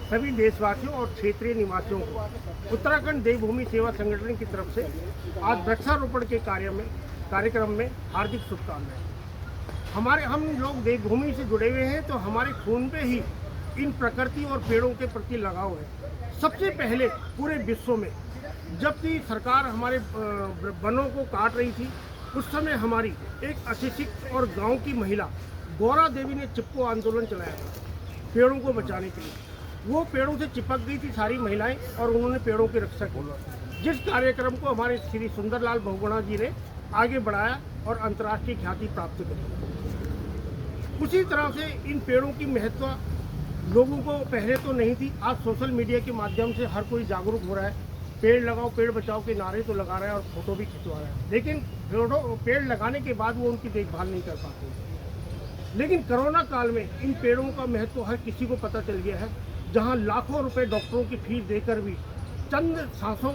सभी देशवासियों और क्षेत्रीय निवासियों को उत्तराखंड देवभूमि सेवा संगठन की तरफ से आज वृक्षारोपण के कार्यक्रम में हार्दिक शुभकामनाएं। हम लोग देवभूमि से जुड़े हुए हैं, तो हमारे खून पे ही इन प्रकृति और पेड़ों के प्रति लगाव है। सबसे पहले पूरे विश्व में जब भी सरकार हमारे वनों को काट रही थी, उस समय हमारी एक अशिक्षित और गांव की महिला गौरा देवी ने चिपको आंदोलन चलाया था पेड़ों को बचाने के लिए। वो पेड़ों से चिपक गई थी सारी महिलाएं और उन्होंने पेड़ों की रक्षा की, जिस कार्यक्रम को हमारे श्री सुंदरलाल बहुगुणा जी ने आगे बढ़ाया और अंतर्राष्ट्रीय ख्याति प्राप्त करी। उसी तरह से इन पेड़ों की महत्व लोगों को पहले तो नहीं थी, आज सोशल मीडिया के माध्यम से हर कोई जागरूक हो रहा है। पेड़ लगाओ पेड़ बचाओ के नारे तो लगा रहा है और फोटो भी खिंचवा रहा है, लेकिन पेड़ लगाने के बाद वो उनकी देखभाल नहीं कर पाते। लेकिन कोरोना काल में इन पेड़ों का महत्व हर किसी को पता चल गया है। जहां लाखों रुपए डॉक्टरों की फीस देकर भी चंद सांसों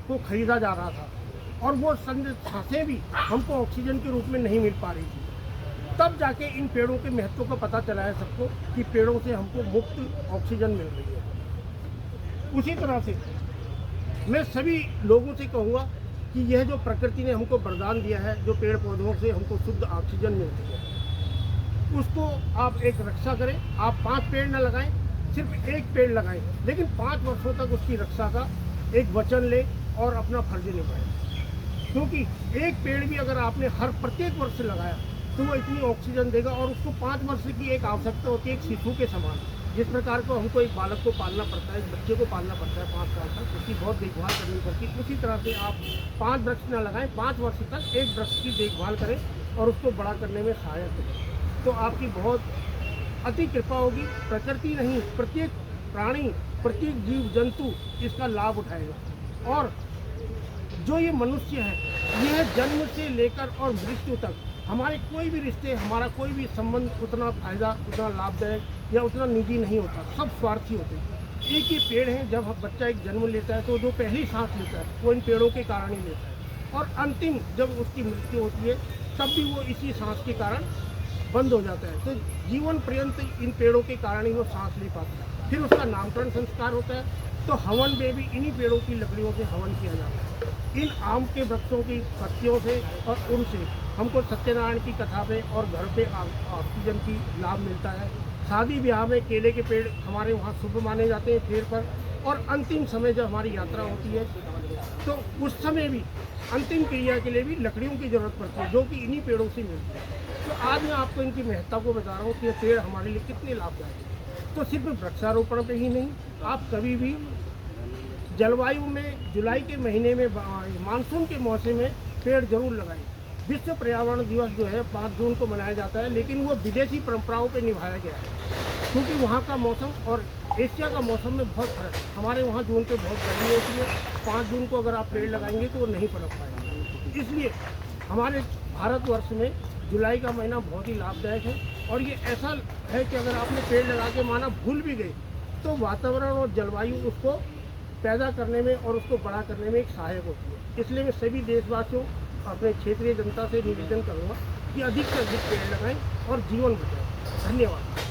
को खरीदा जा रहा था और वो चंद सांसें भी हमको ऑक्सीजन के रूप में नहीं मिल पा रही थी, तब जाके इन पेड़ों के महत्व का पता चला है सबको कि पेड़ों से हमको मुफ्त ऑक्सीजन मिल रही है। उसी तरह से मैं सभी लोगों से कहूँगा कि यह जो प्रकृति ने हमको वरदान दिया है, जो पेड़ पौधों से हमको शुद्ध ऑक्सीजन मिलती है, उसको आप एक रक्षा करें। आप 5 पेड़ न लगाएं, सिर्फ 1 पेड़ लगाएं, लेकिन 5 वर्षों तक उसकी रक्षा का एक वचन लें और अपना फर्ज निभाएं। क्योंकि 1 पेड़ भी अगर आपने हर प्रत्येक वर्ष लगाया तो वो इतनी ऑक्सीजन देगा और उसको 5 वर्ष की एक आवश्यकता होती है, एक शिशु के समान। जिस प्रकार को हमको एक बालक को पालना पड़ता है, एक बच्चे को पालना पड़ता है 5 साल तक, उसकी बहुत देखभाल करनी पड़ती है। उसी तरह से आप 5 वृक्ष न लगाएं, 5 वर्ष तक 1 वृक्ष की देखभाल करें और उसको बड़ा करने में सहायक करें, तो आपकी बहुत अति कृपा होगी। प्रकृति नहीं, प्रत्येक प्राणी, प्रत्येक जीव जंतु इसका लाभ उठाएगा। और जो ये मनुष्य है, यह जन्म से लेकर और मृत्यु तक हमारे कोई भी रिश्ते, हमारा कोई भी संबंध उतना फायदा, उतना लाभदायक या उतना निजी नहीं होता, सब स्वार्थी होते हैं। एक ही पेड़ है, जब बच्चा एक जन्म लेता है तो जो पहली सांस लेता है वो इन पेड़ों के कारण ही लेता है, और अंतिम जब उसकी मृत्यु होती है तब भी वो इसी सांस के कारण बंद हो जाता है। तो जीवन पर्यंत इन पेड़ों के कारण ही वो सांस ले पाता है। फिर उसका नामकरण संस्कार होता है, तो हवन में भी इन्हीं पेड़ों की लकड़ियों से हवन किया जाता है। इन आम के वृक्षों की पत्तियों से और उनसे हमको सत्यनारायण की कथा पे और घर पे ऑक्सीजन की लाभ मिलता है। शादी ब्याह में केले के पेड़ हमारे वहाँ शुभ माने जाते हैं पेड़ पर, और अंतिम समय जब हमारी यात्रा होती है तो उस समय भी अंतिम क्रिया के लिए भी लकड़ियों की जरूरत पड़ती है, जो कि इन्हीं पेड़ों से मिलती है। तो आज मैं आपको इनकी महत्ता को बता रहा हूँ कि ये पेड़ हमारे लिए कितने लाभदायक है। तो सिर्फ वृक्षारोपण पे ही नहीं, आप कभी भी जलवायु में जुलाई के महीने में मानसून के मौसम में पेड़ जरूर लगाएं। विश्व पर्यावरण दिवस जो है 5 जून को मनाया जाता है, लेकिन वो विदेशी परंपराओं पे निभाया गया है, क्योंकि वहाँ का मौसम और एशिया का मौसम में बहुत फर्क है। हमारे वहाँ जून पे बहुत गर्मी होती है, 5 जून को अगर आप पेड़ लगाएंगे तो वो नहीं पनप पाएगा। इसलिए हमारे भारतवर्ष में जुलाई का महीना बहुत ही लाभदायक है, और ये ऐसा है कि अगर आपने पेड़ लगा के माना भूल भी गए तो वातावरण और जलवायु उसको पैदा करने में और उसको बड़ा करने में एक सहायक होती है। इसलिए मैं सभी देशवासियों, अपने क्षेत्रीय जनता से निवेदन करूँगा कि अधिक से अधिक पेड़ लगाएं और जीवन बचाएं। धन्यवाद।